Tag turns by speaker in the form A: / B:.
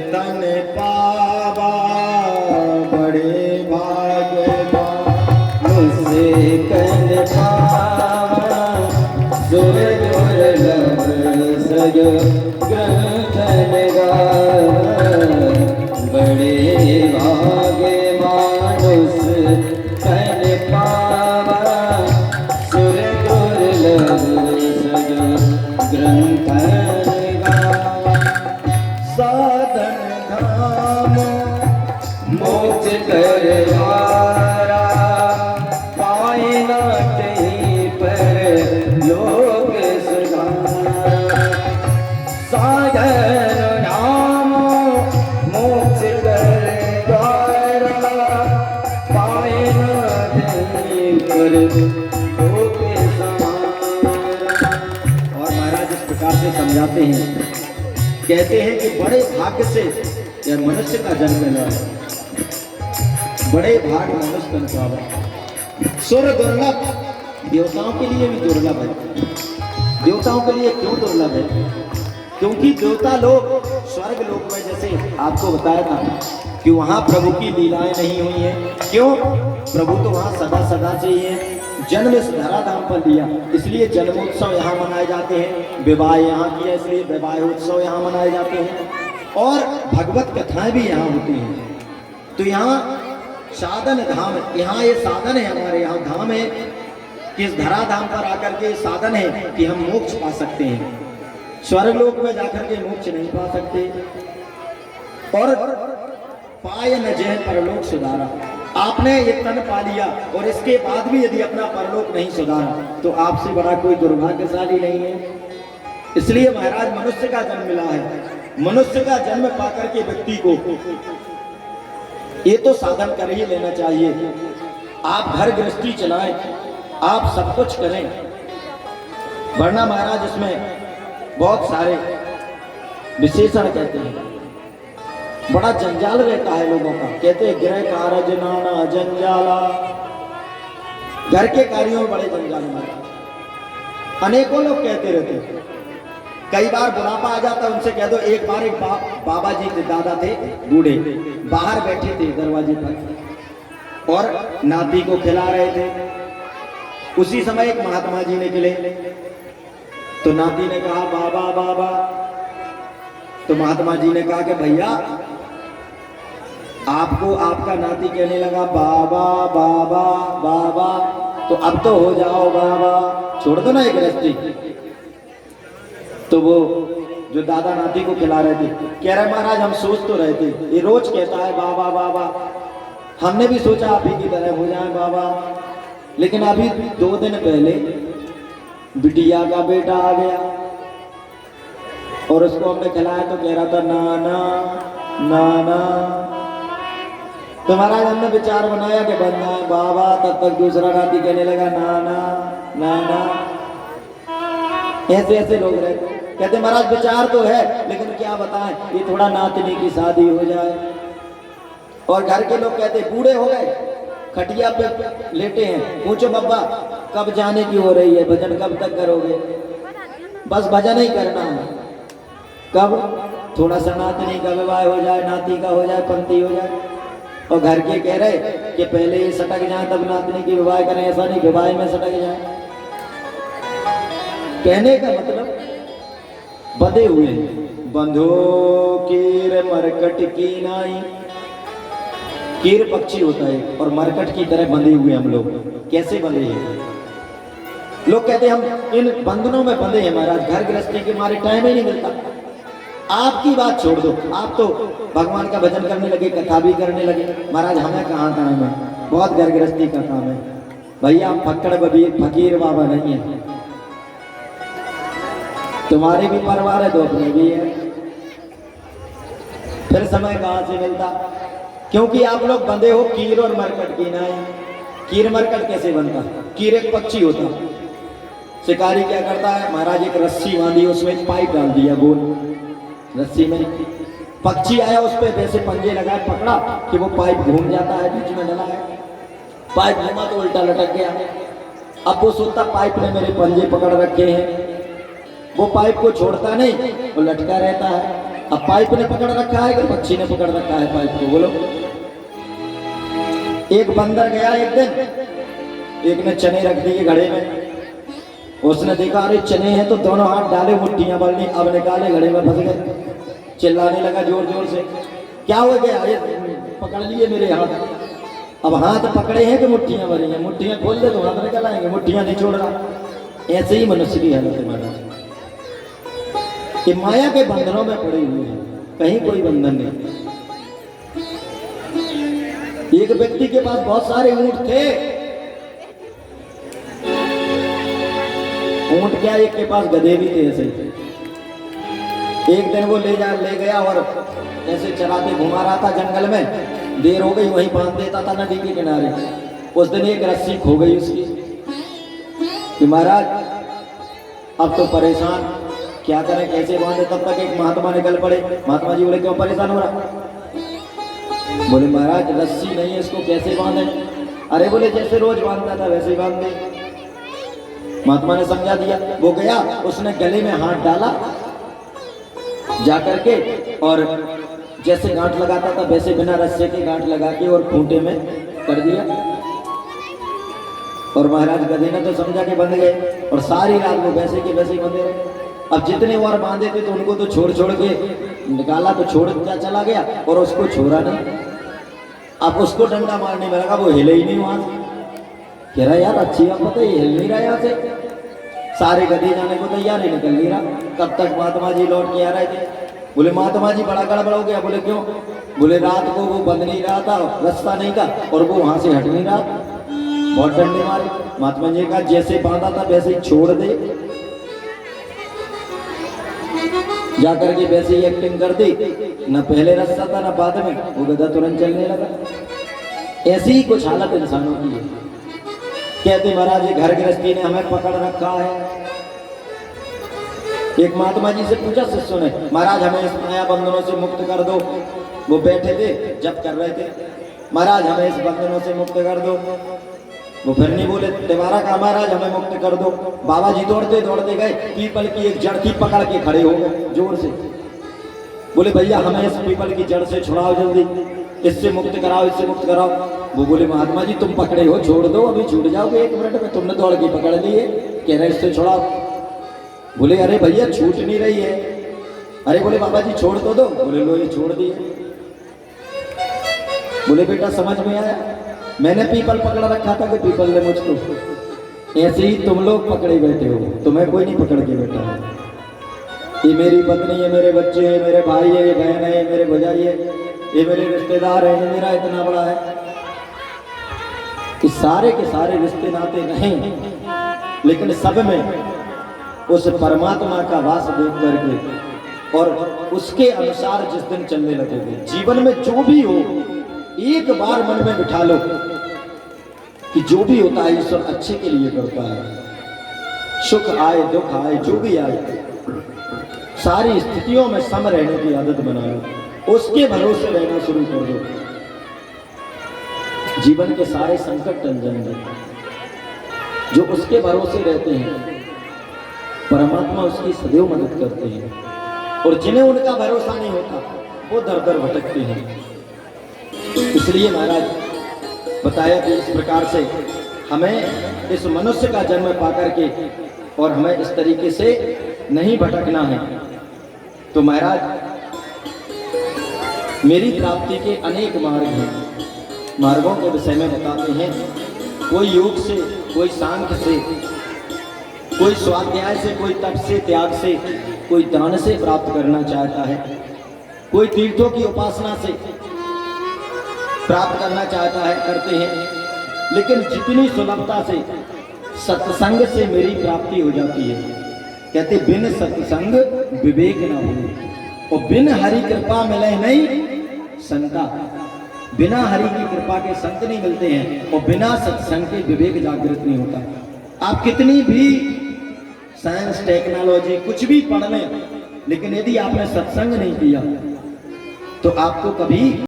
A: तन पावा बड़े भाग्यवान मुझसे कन पावा सुर दुर्लभ सज ग्रंथ बड़े भाग्यवान कन पावा सुर दुर्लभ सज ग्रंथ साधन धाम मोक्ष करवारा पाए ना कहीं पर लोक सुधारा साधन धाम मोक्ष करवारा पाए ना कहीं पर लोक सुधारा। और महाराज इस प्रकार से समझाते हैं, कहते हैं कि बड़े भाग्य से यह मनुष्य का जन्म मिला है, बड़े भाग्य मनुष्य बन पावा। सुर दुर्लभ देवताओं के लिए भी दुर्लभ है। देवताओं के लिए क्यों दुर्लभ है? क्योंकि देवता लोग स्वर्ग लोक में, जैसे आपको बताया था कि वहां प्रभु की लीलाएं नहीं हुई हैं। क्यों? प्रभु तो वहां सदा सदा से ही है। जन्म इस धराधाम पर लिया, इसलिए जन्मोत्सव यहाँ मनाए जाते हैं। विवाह यहाँ किया, इसलिए विवाह उत्सव यहाँ मनाए जाते हैं। और भगवत कथाएं भी यहाँ होती हैं। तो यहाँ साधन धाम, यहाँ ये साधन है, हमारे यहाँ धाम है कि इस धराधाम पर आकर के साधन है कि हम मोक्ष पा सकते हैं। स्वर्ग लोक में जाकर के मोक्ष नहीं पा सकते। और पाय न जह परलोक सुधारा, आपने ये तन पा लिया और इसके बाद भी यदि अपना परलोक नहीं सुधारा तो आपसे बड़ा कोई दुर्भाग्यशाली नहीं है। इसलिए महाराज मनुष्य का जन्म मिला है। मनुष्य का जन्म पाकर के व्यक्ति को ये तो साधन कर ही लेना चाहिए। आप घर गृहस्थी चलाएं, आप सब कुछ करें, वरना महाराज इसमें बहुत सारे विशेषण कहते हैं, बड़ा जंजाल रहता है लोगों का। कहते हैं गृह कारज नाना जंजाला, घर के कार्यों में बड़े जंजाल हमारे। अनेकों लोग कहते रहते हैं, कई बार बुढ़ापा आ जाता, उनसे कह दो। एक बार एक बाबा जी के दादा थे बूढ़े, बाहर बैठे थे दरवाजे पर और नाती को खिला रहे थे। उसी समय एक महात्मा जी निकले, तो नाती ने कहा बाबा बाबा। तो महात्मा जी ने कहा कि भैया, आपको आपका नाती कहने लगा बाबा बाबा बाबा, तो अब तो हो जाओ बाबा, छोड़ दो ना एक गृहस्थी। तो वो जो दादा नाती को खिला रहे थे कह रहे महाराज हम सोच तो रहे थे, ये रोज कहता है बाबा बाबा, हमने भी सोचा आप ही की तरह हो जाए बाबा, लेकिन अभी 2 दिन पहले बिटिया का बेटा आ गया और उसको हमने खिलाया तो कह रहा था नाना नाना। तो महाराज हमने विचार बनाया कि बनना है बाबा, तब तक दूसरा नाती कहने लगा नाना नाना। ऐसे ऐसे लोग रहते, कहते महाराज विचार तो है लेकिन क्या बताएं, ये थोड़ा नातनी की शादी हो जाए। और घर के लोग कहते बूढ़े हो गए, खटिया पे लेटे हैं, पूछो बब्बा कब जाने की हो रही है, भजन कब तक करोगे? बस भजन ही करना है। कब? थोड़ा सा नातनी का विवाह हो जाए, नाती का हो जाए, पंथी हो जाए। और घर के कह रहे कि पहले ये सटक जाए तब नातनी की विवाह करें, ऐसा नहीं विवाह में सटक जाए। कहने का मतलब बंधे हुए बंधो कीर मरकट की नाई। कीर पक्षी होता है और मरकट की तरह बंधे हुए हम लोग। कैसे बंधे हैं? लोग कहते हैं हम इन बंधनों में बंधे हैं महाराज, घर गृहस्थी के मारे टाइम ही नहीं मिलता। आपकी बात छोड़ दो, आप तो भगवान का भजन करने लगे, कथा भी करने लगे। महाराज हमें कहाँ टाइम है, बहुत घर गृहस्थी का काम है। भैया हम फक्कड़ फकीर बाबा नहीं है, तुम्हारे भी परिवार है तो अपने भी है, फिर समय कहाँ से मिलता? क्योंकि आप लोग बंधे हो कीर और मरकट की नाई। कीर मरकट कैसे बनता? कीर एक पक्षी होता, शिकारी क्या करता है महाराज, एक रस्सी बांधी, उसमें एक पाइप डाल दिया गोल रस्सी में, पक्षी आया उस पर वैसे पंजे लगाए, पकड़ा कि वो पाइप घूम जाता है, बीच में डला है, पाइप घूमा तो उल्टा लटक गया। अब वो सोचता पाइप ने मेरे पंजे पकड़ रखे हैं, वो पाइप को छोड़ता नहीं, वो लटका रहता है। अब पाइप ने पकड़ रखा है कि पक्षी ने पकड़ रखा है पाइप को, बोलो। एक बंदर गया एक दिन, एक ने चने रख दिए घड़े में, उसने देखा अरे चने हैं, तो दोनों हाथ डाले, मुट्ठियां भर ली, अब निकाले, घड़े में फंस गए, चिल्लाने लगा जोर जोर से, क्या हो गया, ये पकड़ लिए मेरे हाथ। अब हाथ पकड़े हैं कि मुट्ठियां भरी हैं, मुट्ठियां खोल दे तो हाथ निकल आएंगे, मुट्ठियां नहीं छोड़ रहा। ऐसे ही मनुष्य की हालत है महाराज, कि माया के बंधनों में पड़े हुए हैं, कहीं कोई बंधन नहीं। एक व्यक्ति के पास बहुत सारे ऊंट थे, ऊंट क्या, एक के पास गधे भी थे ऐसे। एक दिन वो ले गया और ऐसे चराते घुमा रहा था जंगल में, देर हो गई, वहीं बांध देता था नदी के किनारे। उस दिन एक रस्सी खो गई उसकी, कि महाराज अब तो परेशान, क्या करें, कैसे बांधे। तब तक एक महात्मा निकल पड़े। महात्मा जी बोले क्यों परेशान हो रहा, बोले महाराज रस्सी नहीं है, इसको कैसे बांधे। अरे बोले जैसे रोज बांधता था वैसे ही बांध दे। महात्मा ने समझा दिया। वो गया, उसने गले में हाथ डाला जाकर के, और जैसे गांठ लगाता था वैसे बिना रस्से के गांठ लगा के और खूंटे में कर दिया। और महाराज गधे ने तो समझा के बंध गए, और सारी रात वो वैसे के वैसे ही बंधे रहे। अब जितने और बांधे थे तो उनको तो छोड़ छोड़ के निकाला, तो छोड़ क्या चला गया, और उसको छोड़ा नहीं। अब उसको डंडा मारने में लगा, वो हिले ही नहीं वहां से। कह रहा यार अच्छी बात पता, ये हिल नहीं रहा यहाँ से। सारे गधे जाने को तैयार ही निकल नहीं रहा। तब तक महात्मा जी लौट के आ रहे थे। बोले महात्मा जी बड़ा गड़बड़ हो गया। बोले क्यों। बोले रात को वो बंद नहीं रहा था, रास्ता नहीं था, और वो वहां से हट नहीं रहा, बहुत डंडे मारे। महात्मा जी का जैसे बांधा था वैसे ही छोड़ दे, जाकर के वैसे ही एक्टिंग कर दी, न पहले रास्ता था न बाद में, वो गधा तुरंत चलने लगा। ऐसी ही कुछ हालत इंसानों की है। कहते महाराज ये घर गृहस्थी ने हमें पकड़ रखा है। एक महात्मा जी से पूछा शिष्यों ने, महाराज हमें इस माया बंधनों से मुक्त कर दो। वो बैठे थे जब कर रहे थे, महाराज हमें इस बंधनों से मुक्त कर दो। वो फिर नहीं बोले, तुम्हारा कहा महाराज हमें मुक्त कर दो। बाबा जी दौड़ते दौड़ते गए, पीपल की एक जड़ थी, पकड़ के खड़े हो गए जोर से। बोले भैया हमें इस पीपल की जड़ से छुड़ाओ, जल्दी इससे मुक्त कराओ, इससे मुक्त कराओ। वो बोले महात्मा जी तुम पकड़े हो, छोड़ दो, अभी छूट जाओगे 1 मिनट में, तुमने दौड़ के पकड़ लिए, कह रहे इससे छुड़ाओ। बोले अरे भैया छूट नहीं रही है। अरे बोले बाबा जी छोड़ तो दो। बोले लो ये छोड़ दिए। बोले बेटा समझ में आया, मैंने पीपल पकड़ रखा था कि पीपल ने मुझको। ऐसे ही तुम लोग पकड़े बैठे हो, तुम्हें कोई नहीं पकड़ के बैठा है। ये मेरी पत्नी है, मेरे बच्चे हैं, मेरे भाई है, ये बहन है, ये मेरे भौजाई है, ये मेरे रिश्तेदार है, ये मेरा इतना बड़ा है कि सारे के सारे रिश्ते नाते नहीं, लेकिन सब में उस परमात्मा का वास देख करके और उसके अनुसार जिस दिन चलने लगोगे, जीवन में जो भी हो एक बार मन में बिठा लो कि जो भी होता है ईश्वर अच्छे के लिए करता है। सुख आए दुख आए जो भी आए, सारी स्थितियों में सम रहने की आदत बना लो, उसके भरोसे रहना शुरू कर दो, जीवन के सारे संकट टल जाएंगे। जो उसके भरोसे रहते हैं परमात्मा उसकी सदैव मदद करते हैं, और जिन्हें उनका भरोसा नहीं होता वो दर दर भटकते हैं। इसलिए महाराज बताया कि इस प्रकार से हमें इस मनुष्य का जन्म पाकर के और हमें इस तरीके से नहीं भटकना है। तो महाराज मेरी प्राप्ति के अनेक मार्ग हैं, मार्गों के विषय में बताते हैं। कोई योग से, कोई सांख्य से, कोई स्वाध्याय से, कोई तप से, त्याग से, कोई दान से प्राप्त करना चाहता है, कोई तीर्थों की उपासना से प्राप्त करना चाहता है, करते हैं। लेकिन जितनी सुलभता से सत्संग से मेरी प्राप्ति हो जाती है, कहते बिन सत्संग विवेक न हो, और बिन हरि कृपा मिले नहीं संता। बिना हरि की कृपा के संत नहीं मिलते हैं, और बिना सत्संग के विवेक जागृत नहीं होता। आप कितनी भी साइंस टेक्नोलॉजी कुछ भी पढ़ लें, लेकिन यदि आपने सत्संग नहीं किया तो आपको कभी